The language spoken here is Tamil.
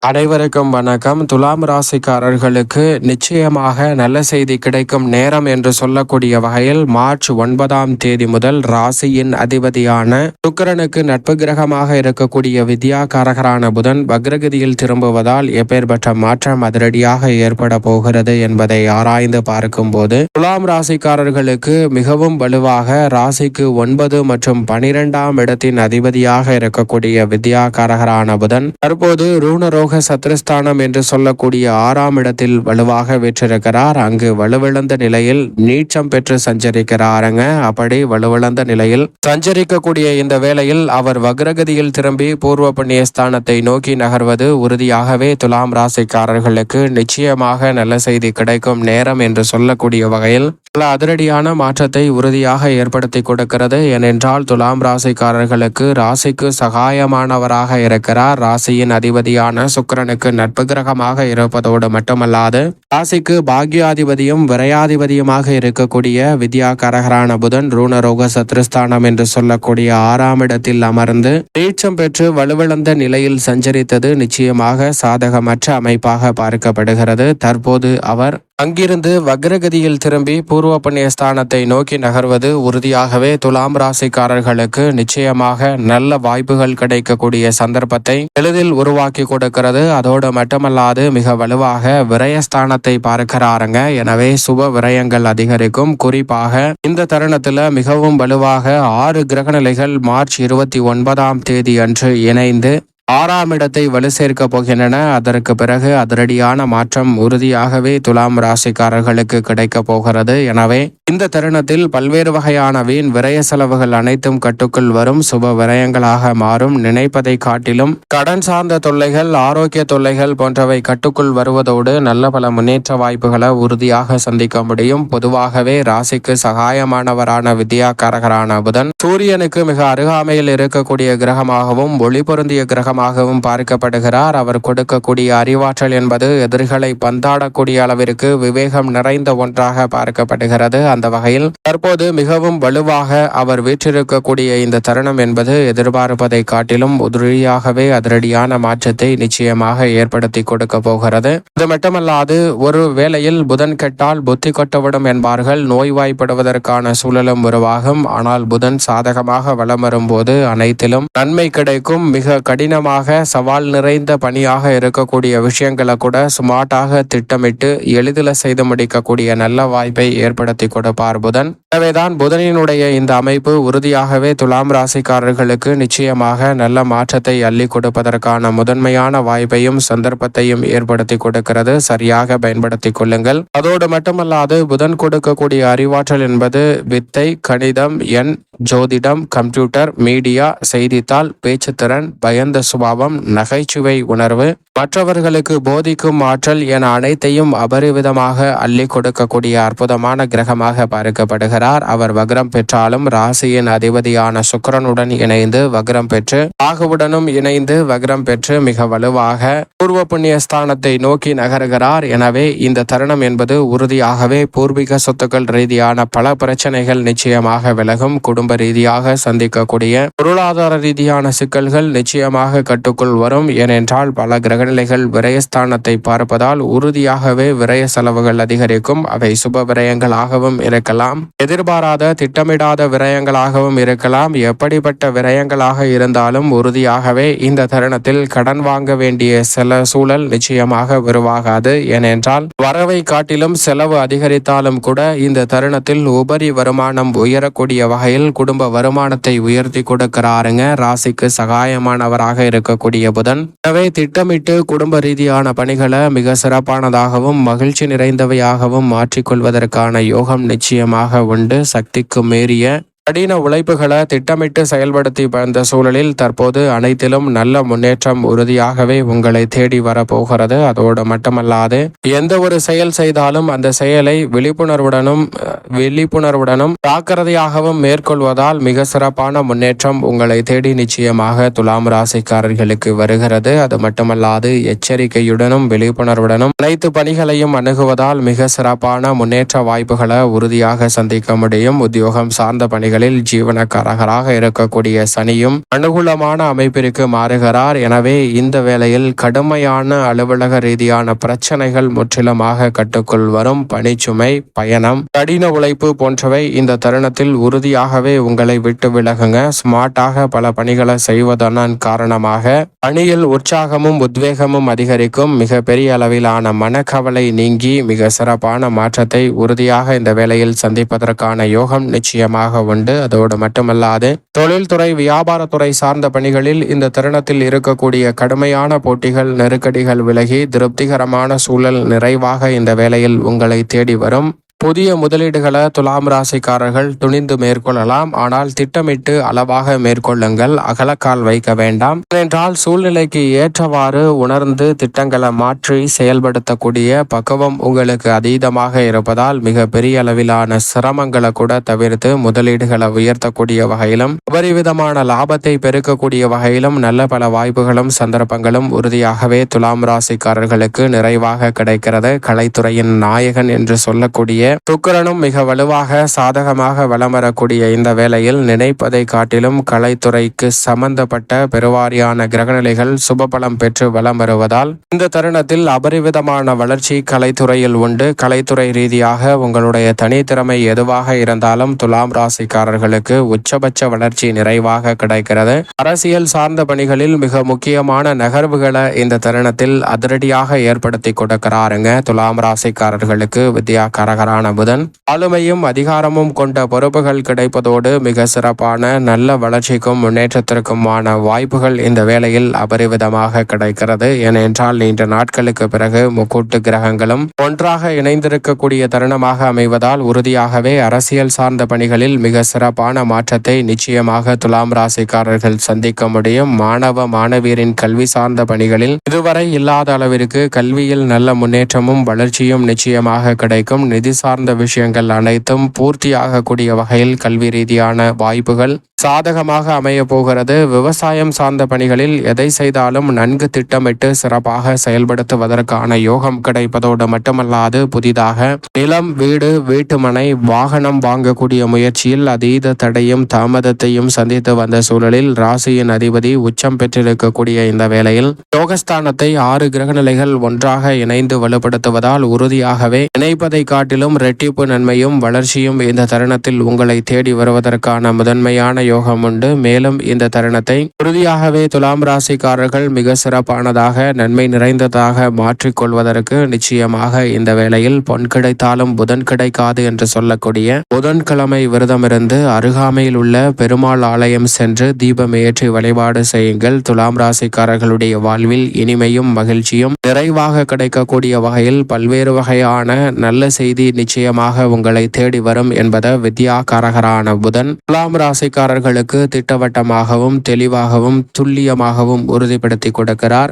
அனைவருக்கும் வணக்கம். துலாம் ராசிக்காரர்களுக்கு நிச்சயமாக நல்ல செய்தி கிடைக்கும் நேரம் என்று சொல்லக்கூடிய வகையில் மார்ச் 9ஆம் தேதி முதல் ராசியின் அதிபதியான சுக்கிரனுக்கு நட்பு கிரகமாக இருக்கக்கூடிய வித்யாகாரகரான புதன் வக்ரகதியில் திரும்புவதால் எப்பேற்பட்ட மாற்றம் அதிரடியாக ஏற்பட போகிறது என்பதை ஆராய்ந்து பார்க்கும் போது துலாம் ராசிக்காரர்களுக்கு மிகவும் வலுவாக ராசிக்கு 9 மற்றும் 12ஆம் இடத்தின் அதிபதியாக இருக்கக்கூடிய வித்யாகாரகரான புதன் தற்போது ரூணரோக சத்ருஸ்தானம் என்று சொல்லக்கூடிய 6ஆம் இடத்தில் வலுவாக வீற்றிருக்கிறார். அங்கு வலுவிழந்த நிலையில் நீச்சம் பெற்று சஞ்சரிக்கிறாருங்க. அப்படி வலுவிழந்த நிலையில் சஞ்சரிக்கக்கூடிய இந்த வேளையில் அவர் வக்ரகதியில் திரும்பி பூர்வ புண்ணிய ஸ்தானத்தை நோக்கி நகர்வது உறுதியாகவே துலாம் ராசிக்காரர்களுக்கு நிச்சயமாக நல்ல செய்தி கிடைக்கும் நேரம் என்று சொல்லக்கூடிய வகையில் பல அதிரடியான மாற்றத்தை உறுதியாக ஏற்படுத்தி கொடுக்கிறது. ஏனென்றால் துலாம் ராசிக்காரர்களுக்கு ராசிக்கு சகாயமானவராக இருக்கிறார். ராசியின் அதிபதியான சுக்கிரனுக்கு நட்பு கிரகமாக இருப்பதோடு மட்டுமல்லாது ராசிக்கு பாக்யாதிபதியும் விரையாதிபதியுமாக இருக்கக்கூடிய வித்யாகாரகரான புதன் ரூணரோக சத்ருஸ்தானம் என்று சொல்லக்கூடிய 6ஆம் இடத்தில் அமர்ந்து நீச்சம் பெற்று வலுவிழந்த நிலையில் சஞ்சரித்தது நிச்சயமாக சாதகமற்ற அமைப்பாக பார்க்கப்படுகிறது. தற்போது அவர் அங்கிருந்து வக்ரகதியில் திரும்பி பூர்வ புண்ணிய ஸ்தானத்தை நோக்கி நகர்வது உறுதியாகவே துலாம் ராசிக்காரர்களுக்கு நிச்சயமாக நல்ல வாய்ப்புகள் கிடைக்கக்கூடிய சந்தர்ப்பத்தை எளிதில் உருவாக்கி கொடுக்கிறது. அதோடு மட்டுமல்லாது மிக வலுவாக விரயஸ்தானத்தை பார்க்கிறாருங்க. எனவே சுப விரயங்கள் அதிகரிக்கும். குறிப்பாக இந்த தருணத்துல மிகவும் வலுவாக 6 கிரகநிலைகள் மார்ச் 29ஆம் தேதி அன்று இணைந்து 6ஆம் இடத்தை வலு சேர்க்க போகின்றன. அதற்கு பிறகு அதிரடியான மாற்றம் உறுதியாகவே துலாம் ராசிக்காரர்களுக்கு கிடைக்க போகிறது. எனவே இந்த தருணத்தில் பல்வேறு வகையான வீண் விரய செலவுகள் அனைத்தும் கட்டுக்குள் வரும். சுப விரயங்களாக மாறும். நினைப்பதை காட்டிலும் கடன் சார்ந்த தொல்லைகள், ஆரோக்கிய தொல்லைகள் போன்றவை கட்டுக்குள் வருவதோடு நல்ல பல முன்னேற்ற வாய்ப்புகளை உறுதியாக சந்திக்க முடியும். பொதுவாகவே ராசிக்கு சகாயமானவரான வித்யாகாரகரான புதன் சூரியனுக்கு மிக அருகாமையில் இருக்கக்கூடிய கிரகமாகவும் ஒளி பொருந்திய கிரகமாகவும் பார்க்கப்படுகிறார். அவர் கொடுக்கக்கூடிய அறிவாற்றல் என்பது எதிரிகளை பந்தாடக்கூடிய அளவிற்கு விவேகம் நிறைந்த ஒன்றாக பார்க்கப்படுகிறது. அந்த வகையில் தற்போது மிகவும் வலுவாக அவர் வீற்றிருக்கக்கூடிய இந்த தருணம் என்பது எதிர்பார்ப்பதை காட்டிலும் உறுதியாகவே அதிரடியான மாற்றத்தை நிச்சயமாக ஏற்படுத்தி கொடுக்க போகிறது. இது மட்டுமல்லாது ஒரு வேளையில் புதன் கெட்டால் புத்தி கொட்டவிடும் என்பார்கள். நோய்வாய்ப்படுவதற்கான சூழலும் உருவாகும். ஆனால் புதன் சாதகமாக வலம் வரும்போது அனைத்திலும் நன்மை கிடைக்கும். மிக கடினமாக சவால் நிறைந்த பணியாக இருக்கக்கூடிய விஷயங்களை கூட ஸ்மார்ட்டாக திட்டமிட்டு எளிதில் செய்து முடிக்கக்கூடிய நல்ல வாய்ப்பை ஏற்படுத்தி கொடுப்பார் புதன். எனவேதான் புதனினுடைய இந்த அமைப்பு உறுதியாகவே துலாம் ராசிக்காரர்களுக்கு நிச்சயமாக நல்ல மாற்றத்தை அள்ளி கொடுப்பதற்கான முதன்மையான வாய்ப்பையும் சந்தர்ப்பத்தையும் ஏற்படுத்தி கொடுக்கிறது. சரியாக பயன்படுத்திக் கொள்ளுங்கள். அதோடு மட்டுமல்லாது புதன் கொடுக்கக்கூடிய அறிவாற்றல் என்பது வித்தை, கணிதம், எண், ஜோதிடம், கம்ப்யூட்டர், மீடியா, செய்தித்தாள், பேச்சுத்திறன், பயந்த சுபாவம், நகைச்சுவை உணர்வு, மற்றவர்களுக்கு போதிக்கும் ஆற்றல் என அனைத்தையும் அபரிவிதமாக அள்ளி கொடுக்கக்கூடிய அற்புதமான கிரகமாக பார்க்கப்படுகிறார். அவர் வக்ரம் பெற்றாலும் ராசியின் அதிபதியான சுக்கிரனுடன் இணைந்து வக்ரம் பெற்று ராகுவுடனும் இணைந்து வக்ரம் பெற்று மிக வலுவாக பூர்வ புண்ணிய ஸ்தானத்தை நோக்கி நகருகிறார். எனவே இந்த தருணம் என்பது உறுதியாகவே பூர்வீக சொத்துக்கள் ரீதியான பல பிரச்சனைகள் நிச்சயமாக விலகும். குடும்ப ரீதியாக சந்திக்கக்கூடிய பொருளாதார ரீதியான சிக்கல்கள் நிச்சயமாக கட்டுக்குள் வரும். ஏனென்றால் பல கிரகநிலைகள் விரயஸ்தானத்தை பார்ப்பதால் உறுதியாகவே விரய செலவுகள் அதிகரிக்கும். அவை சுப விரயங்களாகவும் இருக்கலாம், எதிர்பாராத திட்டமிடாத விரயங்களாகவும் இருக்கலாம். எப்படிப்பட்ட விரயங்களாக இருந்தாலும் உறுதியாகவே இந்த தருணத்தில் கடன் வாங்க வேண்டிய சில சூழல் நிச்சயமாக உருவாகாது. ஏனென்றால் வரவை காட்டிலும் செலவு அதிகரித்தாலும் கூட இந்த தருணத்தில் உபரி வருமானம் உயரக்கூடிய வகையில் குடும்ப வருமானத்தை உயர்த்தி கொடுக்கிறாருங்க. ராசிக்கு சகாயமானவராக இருக்கக்கூடிய புதன். எனவே திட்டமிட்டு குடும்ப ரீதியான பணிகளை மிக சிறப்பானதாகவும் மகிழ்ச்சி நிறைந்தவையாகவும் மாற்றிக்கொள்வதற்கான யோகம் நிச்சயமாக உண்டு. சக்திக்கு மீறிய கடின உழைப்புகளை திட்டமிட்டு செயல்படுத்தி வந்த சூழலில் தற்போது அனைத்திலும் நல்ல முன்னேற்றம் உறுதியாகவே உங்களை தேடி வரப்போகிறது. அதோடு மட்டுமல்லாது எந்த ஒரு செயல் செய்தாலும் அந்த செயலை விழிப்புணர்வுடனும் ஜாக்கிரதையாகவும் மேற்கொள்வதால் மிக சிறப்பான முன்னேற்றம் உங்களை தேடி நிச்சயமாக துலாம் ராசிக்காரர்களுக்கு வருகிறது. அது மட்டுமல்லாது எச்சரிக்கையுடனும் விழிப்புணர்வுடனும் அனைத்து பணிகளையும் அணுகுவதால் மிக சிறப்பான முன்னேற்ற வாய்ப்புகளை உறுதியாக சந்திக்க முடியும். உத்தியோகம் சார்ந்த பணிகள் பணிகளில் ஜீவனக்காரகராக இருக்கக்கூடிய சனியும் அனுகூலமான அமைப்பிற்கு மாறுகிறார். எனவே இந்த வேளையில் கடுமையான அலுவலக ரீதியான பிரச்சனைகள் முற்றிலுமாக கட்டுக்குள் வரும். பணிச்சுமை, பயணம், கடின உழைப்பு போன்றவை இந்த தருணத்தில் உறுதியாகவே உங்களை விட்டு விலகுங்க. ஸ்மார்ட்டாக பல பணிகளை செய்வதன் காரணமாக பணியில் உற்சாகமும் உத்வேகமும் அதிகரிக்கும். மிக பெரிய அளவிலான மனக்கவலை நீங்கி மிக சிறப்பான மாற்றத்தை உறுதியாக இந்த வேளையில் சந்திப்பதற்கான யோகம் நிச்சயமாக உண்டு. அதோடு மட்டுமல்லாது தொழில்துறை, வியாபாரத்துறை சார்ந்த பணிகளில் இந்த தருணத்தில் இருக்கக்கூடிய கடுமையான போட்டிகள், நெருக்கடிகள் விலகி திருப்திகரமான சூழல் நிறைவாக இந்த வேளையில் உங்களை தேடி வரும். புதிய முதலீடுகளை துலாம் ராசிக்காரர்கள் துணிந்து மேற்கொள்ளலாம். ஆனால் திட்டமிட்டு அளவாக மேற்கொள்ளுங்கள். அகலக்கால் வைக்க வேண்டாம். ஏனென்றால் சூழ்நிலைக்கு ஏற்றவாறு உணர்ந்து திட்டங்களை மாற்றி செயல்படுத்தக்கூடிய பக்குவம் உங்களுக்கு அதீதமாக இருப்பதால் மிக பெரிய அளவிலான சிரமங்களை கூட தவிர்த்து முதலீடுகளை உயர்த்தக்கூடிய வகையிலும் அபரிவிதமான லாபத்தை பெருக்கக்கூடிய வகையிலும் நல்ல பல வாய்ப்புகளும் சந்தர்ப்பங்களும் உறுதியாகவே துலாம் ராசிக்காரர்களுக்கு நிறைவாக கிடைக்கிறது. கலைத்துறையின் நாயகன் என்று சொல்லக்கூடிய சுக்கிரனும் மிக வலுவாக சாதகமாக வலம் வரக்கூடிய இந்த வேளையில் நினைப்பதை காட்டிலும் கலைத்துறைக்கு சம்பந்தப்பட்ட பெருவாரியான கிரகநிலைகள் சுபபலம் பெற்று வலம் வருவதால் இந்த தருணத்தில் அபரிவிதமான வளர்ச்சி கலைத்துறையில் உண்டு. கலைத்துறை ரீதியாக உங்களுடைய தனித்திறமை எதுவாக இருந்தாலும் துலாம் ராசிக்காரர்களுக்கு உச்சபட்ச வளர்ச்சி நிறைவாக கிடைக்கிறது. அரசியல் சார்ந்த பணிகளில் மிக முக்கியமான நகர்வுகளை இந்த தருணத்தில் அதிரடியாக ஏற்படுத்தி கொடுக்கிறாருங்க. துலாம் ராசிக்காரர்களுக்கு வித்யாகாரகரான புதன் ஆளுமையும் அதிகாரமும் கொண்ட பொறுப்புகள் கிடைப்பதோடு மிக சிறப்பான நல்ல வளர்ச்சிக்கும் முன்னேற்றத்திற்குமான வாய்ப்புகள் இந்த வேளையில் அபரிவிதமாக கிடைக்கிறது. ஏனென்றால் நீண்ட நாட்களுக்கு பிறகு முக்கூட்டு கிரகங்களும் ஒன்றாக இணைந்திருக்கக்கூடிய தருணமாக அமைவதால் உறுதியாகவே அரசியல் சார்ந்த பணிகளில் மிக சிறப்பான மாற்றத்தை நிச்சயமாக துலாம் ராசிக்காரர்கள் சந்திக்க முடியும். மாணவ மாணவியரின் கல்வி சார்ந்த பணிகளில் இதுவரை இல்லாத அளவிற்கு கல்வியில் நல்ல முன்னேற்றமும் வளர்ச்சியும் நிச்சயமாக கிடைக்கும். நிதி சார்ந்த விஷயங்கள் அனைத்தும் பூர்த்தியாகக்கூடிய வகையில் கல்வி ரீதியான வாய்ப்புகள் சாதகமாக அமைய போகிறது. விவசாயம் சார்ந்த பணிகளில் எதை செய்தாலும் நன்கு திட்டமிட்டு சிறப்பாக செயல்படுத்துவதற்கான யோகம் கிடைப்பதோடு மட்டுமல்லாது புதிதாக நிலம், வீடு, வீட்டுமனை, வாகனம் வாங்கக்கூடிய முயற்சியில் அதீத தடையும் தாமதத்தையும் சந்தித்து வந்த சூழலில் ராசியின் அதிபதி உச்சம் பெற்றிருக்கக்கூடிய இந்த வேளையில் யோகஸ்தானத்தை 6 கிரகநிலைகள் ஒன்றாக இணைந்து வலுப்படுத்துவதால் உறுதியாகவே நினைப்பதை காட்டிலும் இரட்டிப்பு நன்மையும் வளர்ச்சியும் இந்த தருணத்தில் உங்களை தேடி வருவதற்கான முதன்மையான யோகம் உண்டு. மேலும் இந்த தருணத்தை உறுதியாகவே துலாம் ராசிக்காரர்கள் மிக சிறப்பானதாக நன்மை நிறைந்ததாக மாற்றிக்கொள்வதற்கு நிச்சயமாக இந்த வேளையில் பொன் கிடைத்தாலும் புதன் கிடைக்காது என்று சொல்லக்கூடிய புதன்கிழமை விரதமிருந்து அருகாமையில் உள்ள பெருமாள் ஆலயம் சென்று தீபம் ஏற்றி வழிபாடு செய்யுங்கள். துலாம் ராசிக்காரர்களுடைய வாழ்வில் இனிமையும் மகிழ்ச்சியும் நிறைவாக கிடைக்கக்கூடிய வகையில் பல்வேறு வகையான நல்ல செய்தி நிச்சயமாக உங்களை தேடி வரும் என்பதை வித்யாகாரகரான புதன் துலாம் ராசிக்காரர்களுக்கு திட்டவட்டமாகவும் தெளிவாகவும் துல்லியமாகவும் உறுதிப்படுத்தி கொடுக்கிறார்.